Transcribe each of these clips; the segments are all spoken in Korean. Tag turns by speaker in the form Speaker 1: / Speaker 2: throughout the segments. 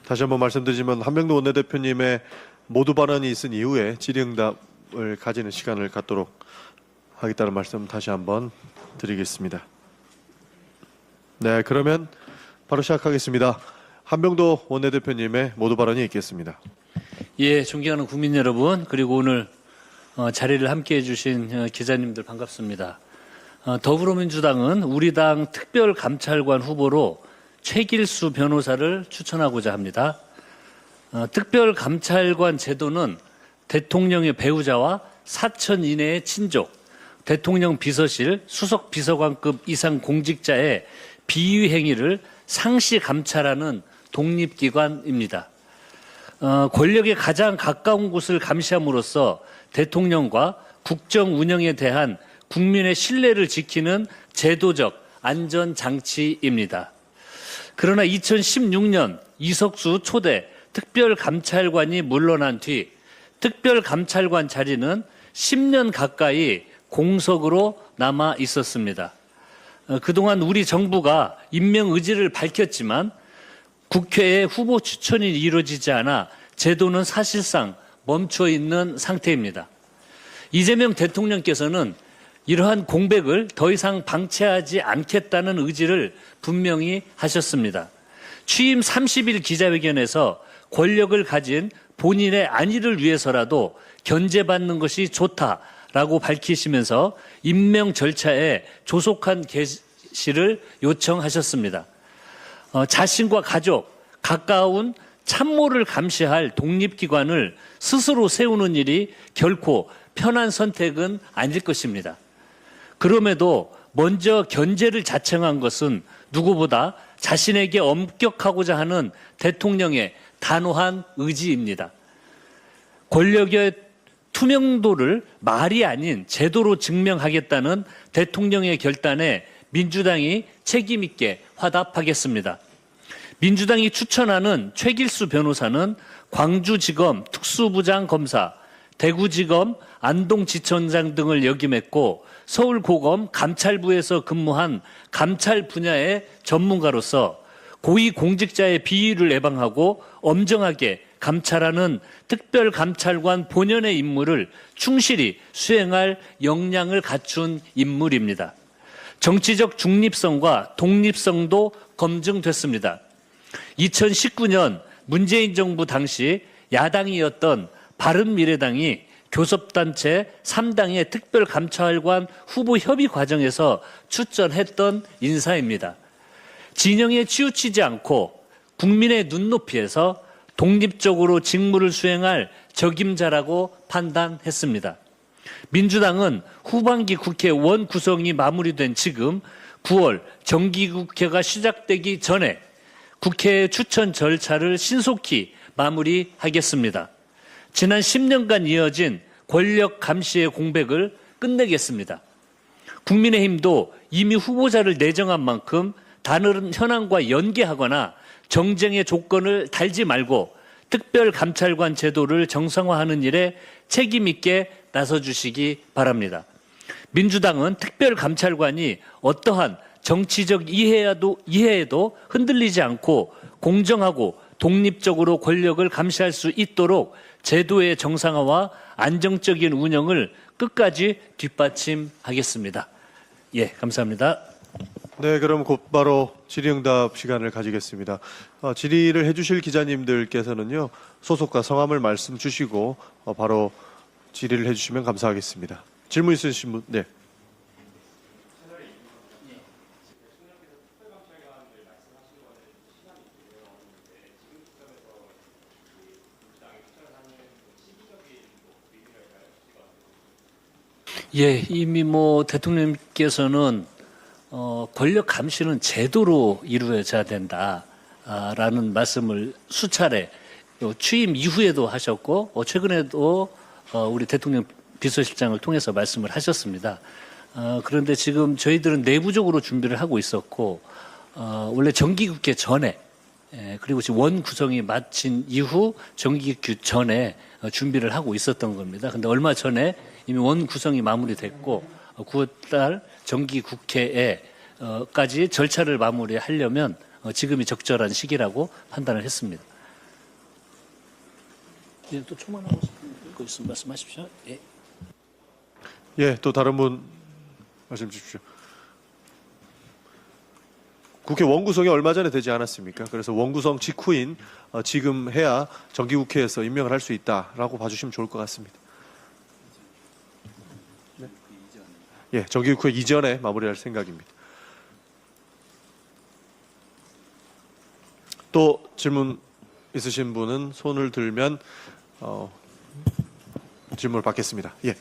Speaker 1: 다시 한번 말씀드리지만 한명도 원내대표님의 모두 발언이 있은 이후에 질의응답을 가지는 시간을 갖도록 하겠다는 말씀 다시 한번 드리겠습니다. 네, 그러면 바로 시작하겠습니다. 한명도 원내대표님의 모두 발언이 있겠습니다.
Speaker 2: 예, 존경하는 국민 여러분, 그리고 오늘 자리를 함께해 주신 기자님들 반갑습니다. 더불어민주당은 우리 당 특별감찰관 후보로 최길수 변호사를 추천하고자 합니다. 특별감찰관 제도는 대통령의 배우자와 사천 이내의 친족, 대통령 비서실, 수석 비서관급 이상 공직자의 비위 행위를 상시 감찰하는 독립기관입니다. 권력에 가장 가까운 곳을 감시함으로써 대통령과 국정 운영에 대한 국민의 신뢰를 지키는 제도적 안전장치입니다. 그러나 2016년 이석수 초대 특별감찰관이 물러난 뒤 특별감찰관 자리는 10년 가까이 공석으로 남아 있었습니다. 그동안 우리 정부가 임명 의지를 밝혔지만 국회에 후보 추천이 이루어지지 않아 제도는 사실상 멈춰 있는 상태입니다. 이재명 대통령께서는 이러한 공백을 더 이상 방치하지 않겠다는 의지를 분명히 하셨습니다. 취임 30일 기자회견에서 권력을 가진 본인의 안위를 위해서라도 견제받는 것이 좋다라고 밝히시면서 임명 절차에 조속한 개시를 요청하셨습니다. 자신과 가족, 가까운 참모를 감시할 독립기관을 스스로 세우는 일이 결코 편한 선택은 아닐 것입니다. 그럼에도 먼저 견제를 자청한 것은 누구보다 자신에게 엄격하고자 하는 대통령의 단호한 의지입니다. 권력의 투명도를 말이 아닌 제도로 증명하겠다는 대통령의 결단에 민주당이 책임 있게 화답하겠습니다. 민주당이 추천하는 최길수 변호사는 광주지검 특수부장 검사, 대구지검 안동지청장 등을 역임했고 서울고검 감찰부에서 근무한 감찰 분야의 전문가로서 고위공직자의 비위를 예방하고 엄정하게 감찰하는 특별감찰관 본연의 임무를 충실히 수행할 역량을 갖춘 인물입니다. 정치적 중립성과 독립성도 검증됐습니다. 2019년 문재인 정부 당시 야당이었던 바른미래당이 교섭단체 3당의 특별감찰관 후보 협의 과정에서 추천했던 인사입니다. 진영에 치우치지 않고 국민의 눈높이에서 독립적으로 직무를 수행할 적임자라고 판단했습니다. 민주당은 후반기 국회 원 구성이 마무리된 지금 9월 정기국회가 시작되기 전에 국회 추천 절차를 신속히 마무리하겠습니다. 지난 10년간 이어진 권력 감시의 공백을 끝내겠습니다. 국민의힘도 이미 후보자를 내정한 만큼 다른 현안과 연계하거나 정쟁의 조건을 달지 말고 특별감찰관 제도를 정상화하는 일에 책임 있게 나서주시기 바랍니다. 민주당은 특별감찰관이 어떠한 정치적 이해에도 흔들리지 않고 공정하고 독립적으로 권력을 감시할 수 있도록 제도의 정상화와 안정적인 운영을 끝까지 뒷받침하겠습니다. 예, 감사합니다.
Speaker 1: 네, 그럼 곧바로 질의응답 시간을 가지겠습니다. 질의를 해주실 기자님들께서는요, 소속과 성함을 말씀 주시고 바로 질의를 해주시면 감사하겠습니다. 질문 있으신 분? 네.
Speaker 2: 예, 이미 대통령께서는 권력 감시는 제도로 이루어져야 된다라는 말씀을 수차례 취임 이후에도 하셨고 최근에도 우리 대통령 비서실장을 통해서 말씀을 하셨습니다. 그런데 지금 저희들은 내부적으로 준비를 하고 있었고 원래 정기국회 전에 그리고 지금 원 구성이 마친 이후 정기국회 전에 준비를 하고 있었던 겁니다. 그런데 얼마 전에 이미 원 구성이 마무리됐고 9월달 정기국회에까지 절차를 마무리하려면 지금이 적절한 시기라고 판단을 했습니다. 예, 또 초만하고 거 있으면 말씀하십시오. 예.
Speaker 1: 예, 또 다른 분 말씀 주십시오. 국회 원구성이 얼마 전에 되지 않았습니까? 그래서 원구성 직후인 지금 해야 정기국회에서 임명을 할 수 있다라고 봐주시면 좋을 것 같습니다. 네. 예, 정기국회 이전에 마무리할 생각입니다. 또 질문 있으신 분은 손을 들면 질문을 받겠습니다. 예.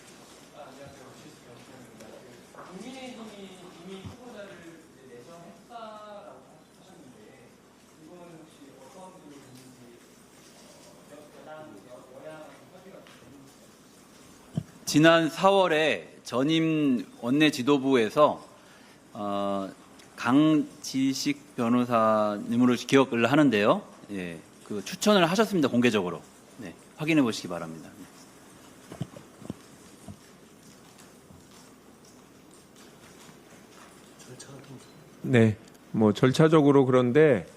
Speaker 3: 지난 4월에 전임 원내 지도부에서 강지식 변호사님으로 기억을 하는데요. 예, 그 추천을 하셨습니다. 공개적으로. 네, 확인해 보시기 바랍니다.
Speaker 4: 네, 뭐 절차적으로 그런데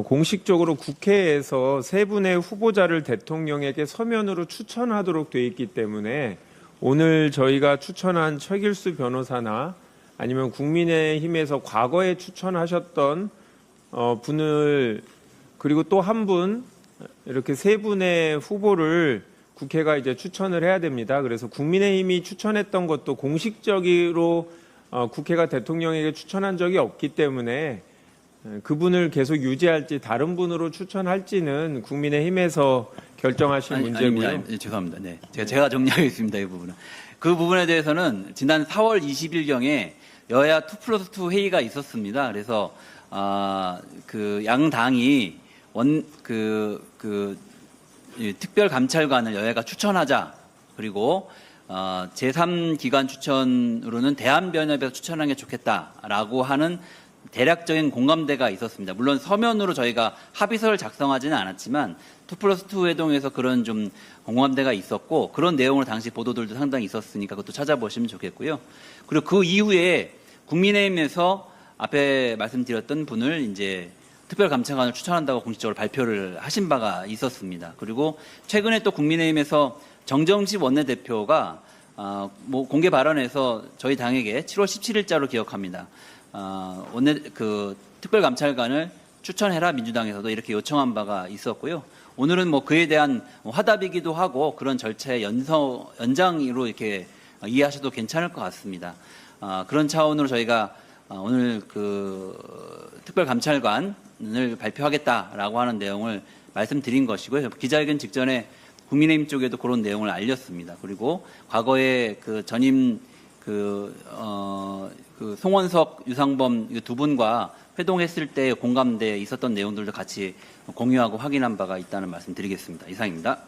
Speaker 4: 공식적으로 국회에서 세 분의 후보자를 대통령에게 서면으로 추천하도록 돼 있기 때문에 오늘 저희가 추천한 최길수 변호사나 아니면 국민의힘에서 과거에 추천하셨던 분을 그리고 또 한 분 이렇게 세 분의 후보를 국회가 이제 추천을 해야 됩니다. 그래서 국민의힘이 추천했던 것도 공식적으로 국회가 대통령에게 추천한 적이 없기 때문에 그분을 계속 유지할지 다른 분으로 추천할지는 국민의힘에서 결정하실 문제고요.
Speaker 3: 아닙니다. 죄송합니다. 네, 제가 정리하겠습니다. 이 부분은. 그 부분에 대해서는 지난 4월 20일경에 여야 2+2 회의가 있었습니다. 그래서 그 양당이 이 특별감찰관을 여야가 추천하자. 그리고 제3기관 추천으로는 대한변협에서 추천하는 게 좋겠다라고 하는 대략적인 공감대가 있었습니다. 물론 서면으로 저희가 합의서를 작성하지는 않았지만 2+2 회동에서 그런 좀 공감대가 있었고 그런 내용으로 당시 보도들도 상당히 있었으니까 그것도 찾아보시면 좋겠고요. 그리고 그 이후에 국민의힘에서 앞에 말씀드렸던 분을 이제 특별감찰관을 추천한다고 공식적으로 발표를 하신 바가 있었습니다. 그리고 최근에 또 국민의힘에서 정정식 원내대표가 뭐 공개 발언에서 저희 당에게 7월 17일자로 기억합니다. 특별감찰관을 추천해라 민주당에서도 이렇게 요청한 바가 있었고요. 오늘은 뭐 그에 대한 화답이기도 하고 그런 절차의 연장으로 이렇게 이해하셔도 괜찮을 것 같습니다. 그런 차원으로 저희가 오늘 그 특별감찰관을 발표하겠다라고 하는 내용을 말씀드린 것이고요. 기자회견 직전에 국민의힘 쪽에도 그런 내용을 알렸습니다. 그리고 과거에 그 전임 그 송원석, 유상범 두 분과 회동했을 때 공감대에 있었던 내용들도 같이 공유하고 확인한 바가 있다는 말씀 드리겠습니다. 이상입니다.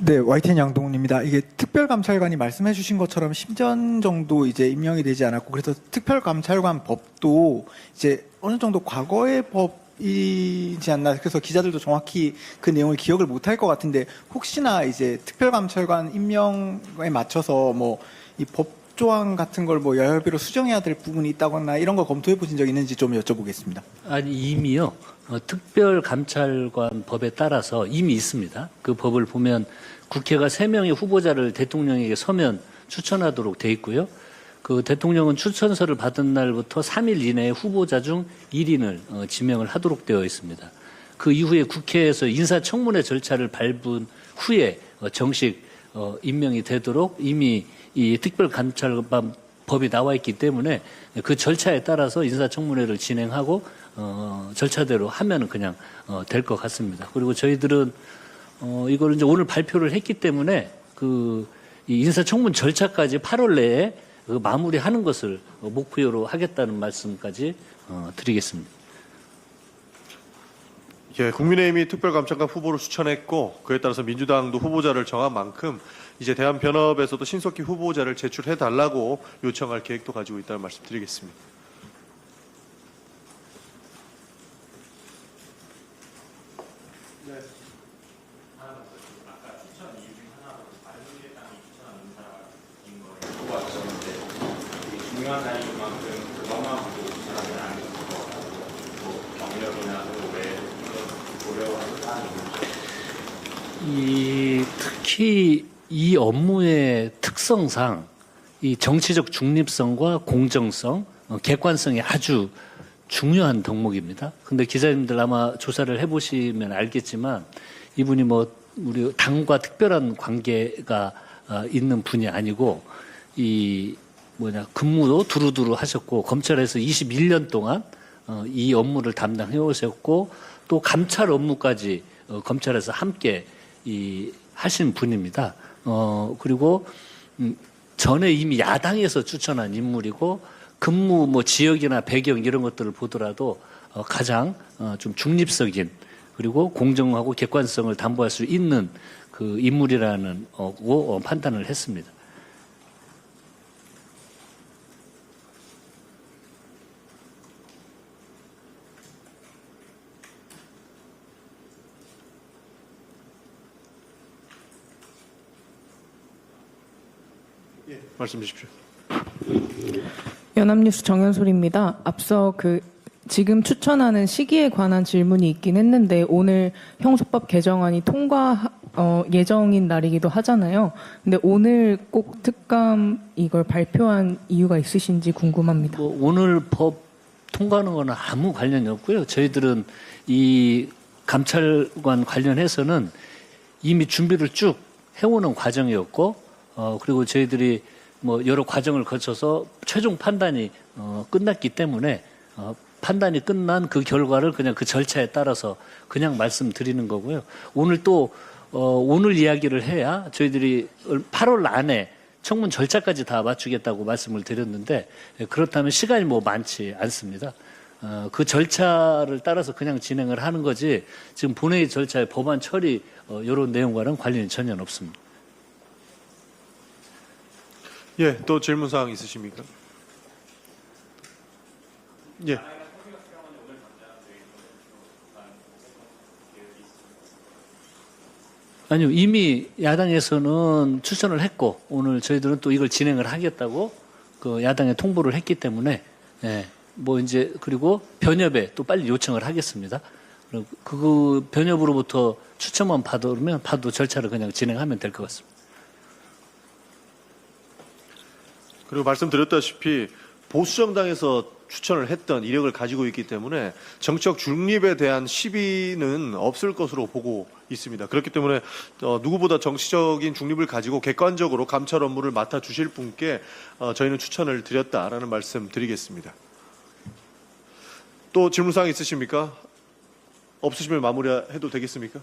Speaker 5: 네, YTN 양동훈입니다. 이게 특별감찰관이 말씀해 주신 것처럼 10년 정도 이제 임명이 되지 않았고, 그래서 특별감찰관 법도 이제 어느 정도 과거의 법이지 않나, 그래서 기자들도 정확히 그 내용을 기억을 못할 것 같은데, 혹시나 이제 특별감찰관 임명에 맞춰서 뭐 이 법조항 같은 걸 뭐 여야별로 수정해야 될 부분이 있다거나 이런 거 검토해 보신 적 있는지 좀 여쭤보겠습니다.
Speaker 2: 아니, 이미요. 특별감찰관 법에 따라서 이미 있습니다. 그 법을 보면 국회가 3명의 후보자를 대통령에게 서면 추천하도록 돼 있고요. 그 대통령은 추천서를 받은 날부터 3일 이내에 후보자 중 1인을 지명을 하도록 되어 있습니다. 그 이후에 국회에서 인사청문회 절차를 밟은 후에 정식 임명이 되도록 이미 이 특별감찰관 법이 나와 있기 때문에 그 절차에 따라서 인사청문회를 진행하고 절차대로 하면은 그냥 될 것 같습니다. 그리고 저희들은 이걸 이제 오늘 발표를 했기 때문에 이 인사청문 절차까지 8월 내에 마무리하는 것을 목표로 하겠다는 말씀까지 드리겠습니다.
Speaker 1: 예, 국민의힘이 특별감찰관 후보를 추천했고 그에 따라서 민주당도 후보자를 정한 만큼 이제 대한변협에서도 신석기 후보자를 제출해달라고 요청할 계획도 가지고 있다는 말씀 드리겠습니다.
Speaker 6: 중요한 날인 만큼 그것만 보고 추천하지 않는 것 같고 경력이나 또
Speaker 2: 특히 이 업무의 특성상 이 정치적 중립성과 공정성, 객관성이 아주 중요한 덕목입니다. 근데 기자님들 아마 조사를 해보시면 알겠지만 이분이 뭐 우리 당과 특별한 관계가 있는 분이 아니고 근무도 두루두루 하셨고 검찰에서 21년 동안 이 업무를 담당해 오셨고 또 감찰 업무까지 검찰에서 함께 하신 분입니다. 그리고 전에 이미 야당에서 추천한 인물이고 근무 뭐 지역이나 배경 이런 것들을 보더라도 가장 좀 중립적인 그리고 공정하고 객관성을 담보할 수 있는 그 인물이라는 판단을 했습니다.
Speaker 1: 말씀 주십시오.
Speaker 6: 연합뉴스 정현솔입니다. 앞서 지금 추천하는 시기에 관한 질문이 있긴 했는데 오늘 형소법 개정안이 통과 예정인 날이기도 하잖아요. 근데 오늘 꼭 특감 이걸 발표한 이유가 있으신지 궁금합니다.
Speaker 2: 뭐 오늘 법 통과하는 거는 아무 관련이 없고요. 저희들은 이 감찰관 관련해서는 이미 준비를 쭉 해오는 과정이었고, 그리고 저희들이 뭐 여러 과정을 거쳐서 최종 판단이 끝났기 때문에 판단이 끝난 그 결과를 그냥 그 절차에 따라서 그냥 말씀드리는 거고요. 오늘 또 오늘 이야기를 해야 저희들이 8월 안에 청문 절차까지 다 맞추겠다고 말씀을 드렸는데 그렇다면 시간이 뭐 많지 않습니다. 그 절차를 따라서 그냥 진행을 하는 거지 지금 본회의 절차의 법안 처리 이런 내용과는 관련이 전혀 없습니다.
Speaker 1: 예, 또 질문 사항 있으십니까? 예.
Speaker 2: 아니요, 이미 야당에서는 추천을 했고 오늘 저희들은 또 이걸 진행을 하겠다고 그 야당에 통보를 했기 때문에 뭐 이제 그리고 변협에 또 빨리 요청을 하겠습니다. 그 변협으로부터 추천만 받으면 봐도 절차를 그냥 진행하면 될 것 같습니다.
Speaker 1: 그리고 말씀드렸다시피 보수정당에서 추천을 했던 이력을 가지고 있기 때문에 정치적 중립에 대한 시비는 없을 것으로 보고 있습니다. 그렇기 때문에 누구보다 정치적인 중립을 가지고 객관적으로 감찰 업무를 맡아주실 분께 저희는 추천을 드렸다라는 말씀 드리겠습니다. 또 질문사항 있으십니까? 없으시면 마무리해도 되겠습니까?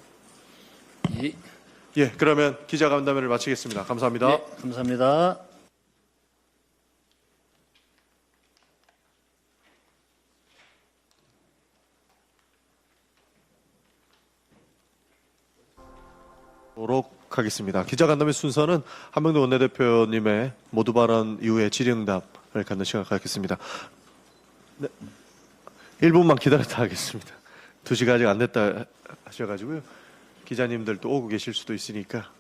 Speaker 1: 예, 그러면 기자간담회를 마치겠습니다. 감사합니다.
Speaker 2: 네, 감사합니다.
Speaker 1: 도록 하겠습니다. 기자간담회 순서는 한명도 원내대표님의 모두 발언 이후에 질의응답을 갖는 시간을 갖겠습니다. 네, 1분만 기다렸다 하겠습니다. 2시가 아직 안 됐다 하셔가지고요. 기자님들 또 오고 계실 수도 있으니까